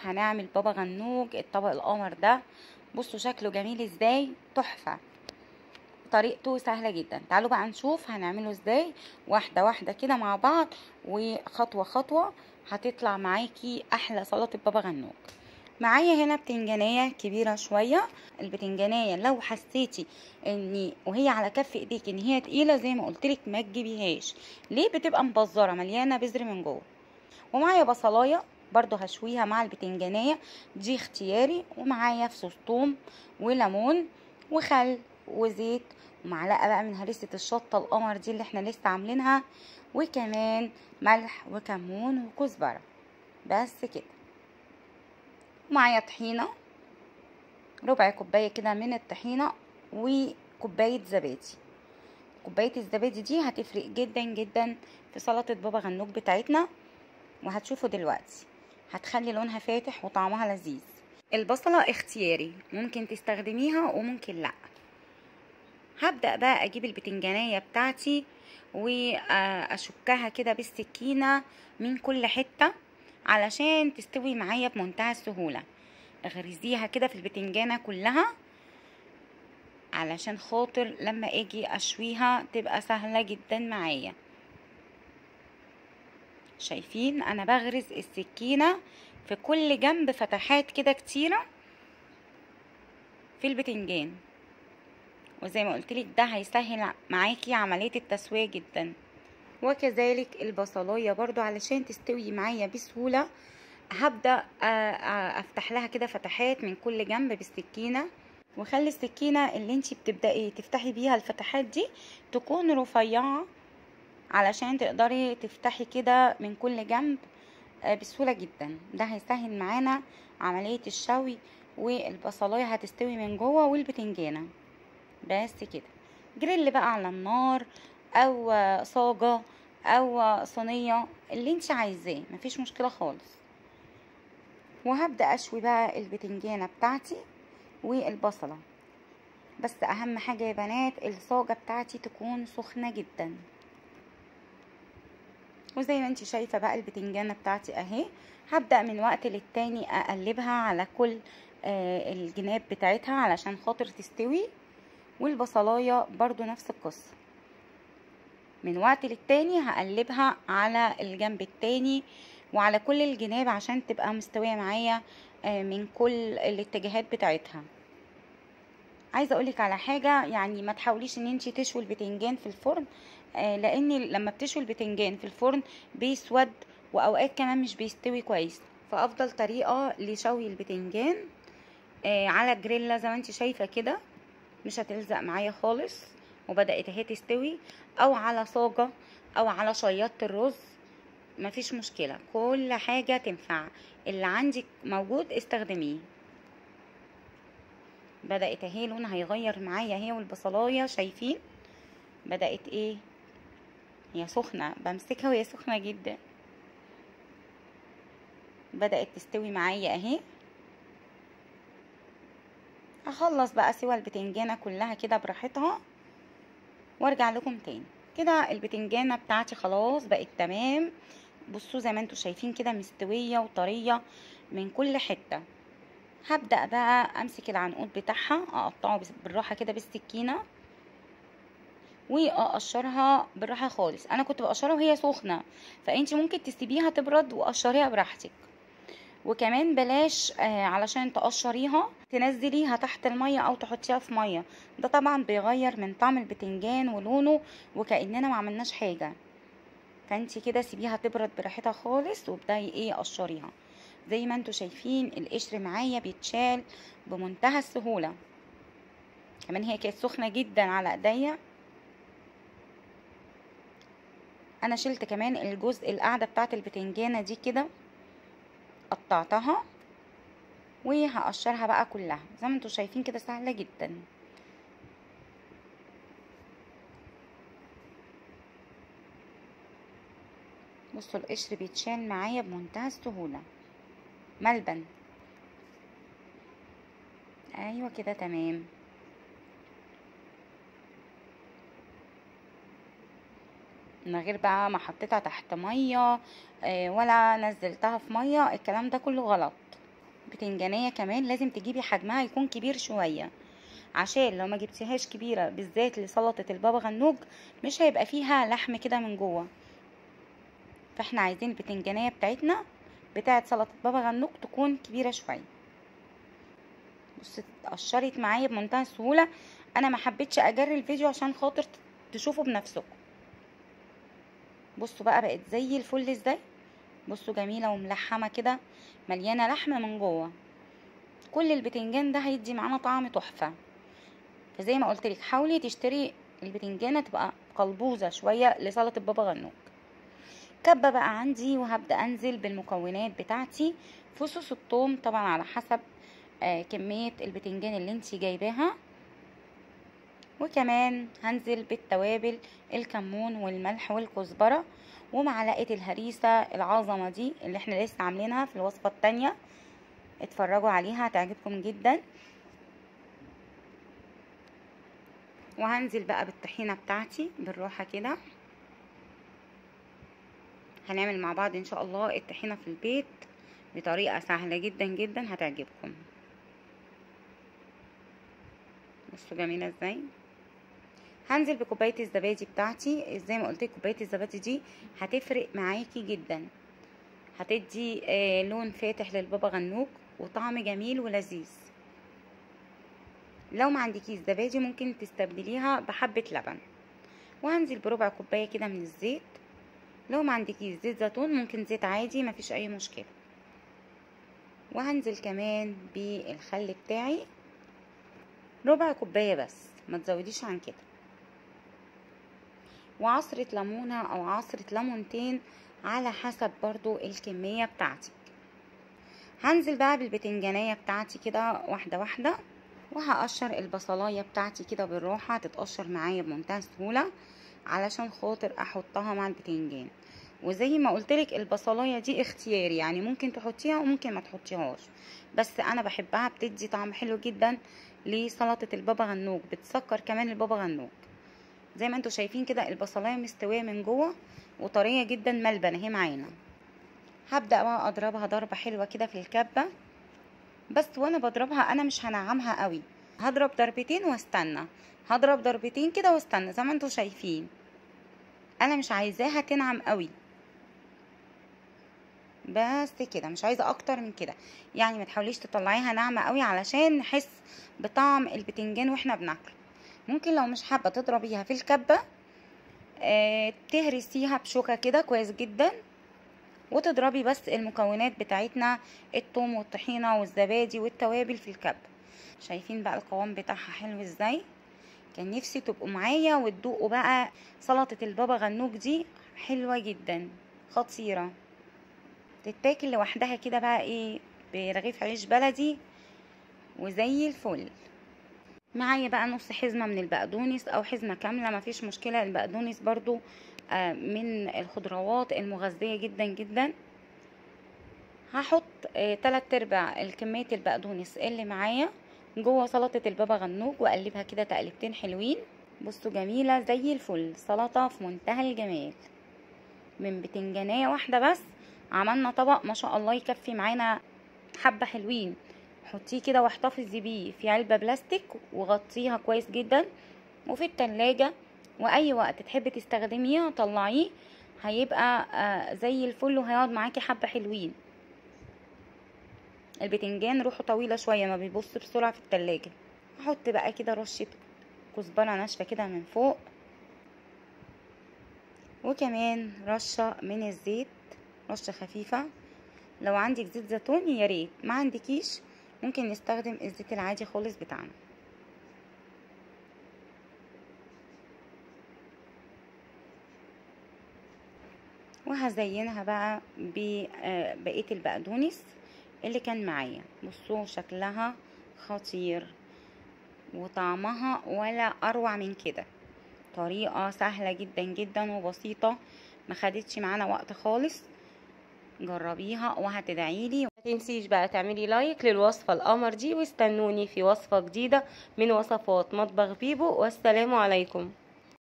هنعمل بابا غنوج الطبق القمر ده. بصوا شكله جميل ازاي، تحفة. طريقته سهلة جدا. تعالوا بقى نشوف هنعمله ازاي واحدة واحدة كده مع بعض، وخطوة خطوة هتطلع معاكي احلى سلطة بابا غنوج. معايا هنا بتنجانية كبيرة شوية. البتنجانية لو حسيتي وهي على كف ايديك ان هي تقيلة زي ما قلتلك ما تجيبيهاش، ليه؟ بتبقى مبزرة مليانة بذر من جوه. ومعايا بصلايه برضو هشويها مع البتنجانيه، دي اختياري. ومعايا فصوص ثوم وليمون وخل وزيت، ومعلقه بقى من هريسه الشطه القمر دي اللي احنا لسه عاملينها، وكمان ملح وكمون وكزبره. بس كده. ومعايا طحينه، ربع كوبايه كده من الطحينه، وكوبايه زبادي. كوبايه الزبادي دي هتفرق جدا جدا في سلطه بابا غنوج بتاعتنا، وهتشوفوا دلوقتي هتخلي لونها فاتح وطعمها لذيذ. البصلة اختياري، ممكن تستخدميها وممكن لا. هبدأ بقى اجيب البتنجانية بتاعتي واشكها كده بالسكينة من كل حتة علشان تستوي معايا بمنتهى السهولة. اغرزيها كده في البتنجانة كلها علشان خاطر لما اجي اشويها تبقى سهلة جدا معايا. شايفين انا بغرز السكينة في كل جنب فتحات كده كتيرة في البتنجان، وزي ما قلتلك ده هيسهل معاكي عملية التسوية جدا. وكذلك البصلاية برضو علشان تستوي معايا بسهولة هبدأ افتح لها كده فتحات من كل جنب بالسكينة. وخلي السكينة اللي انتي بتبدأي تفتحي بيها الفتحات دي تكون رفيعة علشان تقدري تفتحي كده من كل جنب بسهولة جدا. ده هيسهل معانا عملية الشوي، والبصلاية هتستوي من جوه والبتنجانة. بس كده. جريل بقى على النار او صاجة او صينية اللي انت عايزاه، مفيش مشكلة خالص. وهبدأ اشوي بقى البتنجانة بتاعتي والبصلة. بس اهم حاجة يا بنات الصاجة بتاعتي تكون سخنة جدا. وزي ما انت شايفة بقى البتنجانة بتاعتي اهي، هبدأ من وقت للتاني اقلبها على كل الجناب بتاعتها علشان خاطر تستوي. والبصلاية برضو نفس القصة، من وقت للتاني هقلبها على الجنب التاني وعلى كل الجناب عشان تبقى مستوية معايا من كل الاتجاهات بتاعتها. عايزه اقولك على حاجه، يعني ما تحاوليش ان انتي تشوي البتنجان في الفرن، لان لما بتشوي البتنجان في الفرن بيسود واوقات كمان مش بيستوي كويس. فافضل طريقه لشوي البتنجان على الجريلا زي ما انتي شايفه كده، مش هتلزق معايا خالص وبدات اهي تستوي، او على صاجه او على شياطه الرز، مفيش مشكله، كل حاجه تنفع. اللي عندك موجود استخدميه. بدأت اهي لونها هيغير معايا اهي، والبصلايه شايفين بدأت ايه، هي سخنه، بمسكها وهي سخنه جدا. بدأت تستوي معايا اهي. هخلص بقى سوى البتنجانه كلها كده براحتها وارجع لكم تاني. كده البتنجانه بتاعتي خلاص بقت تمام. بصوا زي ما انتوا شايفين كده مستويه وطريه من كل حته. هبدأ بقى امسك العنقود بتاعها اقطعه بالراحه كده بالسكينه واقشرها بالراحه خالص. انا كنت بقشرها وهي سخنه، فانت ممكن تسيبيها تبرد وقشريها براحتك. وكمان بلاش علشان تقشريها تنزليها تحت الميه او تحطيها في ميه، ده طبعا بيغير من طعم البتنجان ولونه وكأننا ما عملناش حاجه. فانت كده سيبيها تبرد براحتها خالص وابداي ايه قشريها. زي ما انتوا شايفين القشر معايا بيتشال بمنتهى السهوله. كمان هي كانت سخنه جدا على ايديا. انا شلت كمان الجزء القاعده بتاعت البتنجانه دي كده، قطعتها وهقشرها بقى كلها زي ما انتوا شايفين كده، سهله جدا. بصوا القشر بيتشال معايا بمنتهى السهوله، ملبن. ايوه كده تمام. من غير بقى ما حطيتها تحت ميه ولا نزلتها في ميه، الكلام ده كله غلط. بتنجانية كمان لازم تجيبي حجمها يكون كبير شوية، عشان لو ما جبتيهاش كبيرة بالذات لسلطة البابا غنوج مش هيبقى فيها لحم كده من جوه. فاحنا عايزين البتنجانية بتاعتنا بتاعت سلطة بابا غنوج تكون كبيرة شوية. بصي اتقشرت معايا بمنتهى السهولة. انا ما حبيتش اجري الفيديو عشان خاطر تشوفوا بنفسكم. بصوا بقى بقت زي الفل ازاي. بصوا جميلة وملحمة كده، مليانة لحم من جوه. كل البتنجان ده هيدي معانا طعم تحفة. فزي ما قلت لك حاولي تشتري البتنجانة تبقى قلبوزة شوية لسلطة بابا غنوج. كبة بقى عندي، وهبدأ انزل بالمكونات بتاعتي. فصوص الثوم طبعا على حسب كمية البتنجان اللي انتي جايباها، وكمان هنزل بالتوابل الكمون والملح والكزبرة ومعلقة الهريسة العظمة دي اللي احنا لسه عاملينها في الوصفة التانية. اتفرجوا عليها هتعجبكم جدا. وهنزل بقى بالطحينة بتاعتي بالراحة كده. هنعمل مع بعض ان شاء الله الطحينة في البيت بطريقة سهلة جدا جدا هتعجبكم. بصوا جميلة ازاي. هنزل بكوبايه الزبادي بتاعتي. زي ما قلت لكم كوبايه الزبادي دي هتفرق معاكي جدا، هتدي لون فاتح للبابا غنوج وطعم جميل ولذيذ. لو ما عندكيش زبادي ممكن تستبدليها بحبه لبن. وهنزل بربع كوبايه كده من الزيت. لو ما عندكيش زيت زيتون ممكن زيت عادي مفيش اي مشكله. وهنزل كمان بالخل بتاعي ربع كوبايه بس، ما تزوديش عن كده. وعصرة ليمونة او عصرة ليمونتين على حسب برضو الكمية بتاعتك. هنزل بقى بالبتنجانية بتاعتي كده واحدة واحدة، وهقشر البصلاية بتاعتي كده بالراحة تتقشر معايا بمنتهى السهولة علشان خاطر احطها مع البتنجان. وزي ما قلتلك البصلاية دي اختياري، يعني ممكن تحطيها وممكن ما تحطيهاش، بس انا بحبها بتدي طعم حلو جدا لسلطة البابا غنوج، بتسكر كمان البابا غنوج. زي ما انتوا شايفين كده البصلايه مستويه من جوه وطريه جدا ملبنه اهي معانا. هبدا بقى اضربها ضربه حلوه كده في الكبه، بس وانا بضربها انا مش هنعمها قوي، هضرب ضربتين واستنى، هضرب ضربتين كده واستنى. زي ما انتوا شايفين انا مش عايزاها تنعم قوي، بس كده مش عايزه اكتر من كده. يعني ما تحاوليش تطلعيها ناعمه قوي علشان نحس بطعم البتنجان واحنا بناكله. ممكن لو مش حابه تضربيها في الكبه تهرسيها بشوكه كده كويس جدا، وتضربي بس المكونات بتاعتنا الثوم والطحينه والزبادي والتوابل في الكبه. شايفين بقى القوام بتاعها حلو ازاي. كان نفسي تبقوا معايا وتدوقوا بقى سلطه البابا غنوج دي، حلوه جدا خطيره، تتاكل لوحدها كده بقى ايه برغيف عيش بلدي وزي الفل. معايا بقى نص حزمة من البقدونس او حزمة كاملة مفيش مشكلة. البقدونس برضو من الخضروات المغذية جدا جدا. هحط 3/4 كمية البقدونس اللي معايا جوه سلطة البابا غنوج واقلبها كده تقلبتين حلوين. بصوا جميلة زي الفل، سلطة في منتهى الجمال. من بتنجانية واحدة بس عملنا طبق ما شاء الله يكفي معانا حبة حلوين. حطيه كده واحتفظي بيه في علبة بلاستيك وغطيها كويس جدا وفي التلاجة، واي وقت تحبي تستخدميه طلعيه هيبقى زي الفل وهيقعد معاكي حبة حلوين. البتنجان روحه طويلة شوية ما بيبص بسرعة في التلاجة. هحط بقى كده رشة كزبرة ناشفة كده من فوق، وكمان رشة من الزيت، رشة خفيفة. لو عندك زيت زيتون يا ريت، ما عندكيش ممكن نستخدم الزيت العادي خالص بتاعنا. وهزينها بقى ببقية البقدونس اللي كان معايا. بصوا شكلها خطير وطعمها ولا اروع من كده. طريقة سهلة جدا جدا وبسيطة، ما خدتش معانا وقت خالص. جربيها وهتدعيلي. ما تنسيش بقى تعملي لايك للوصفة القمر دي، واستنوني في وصفة جديدة من وصفات مطبخ بيبو، والسلام عليكم.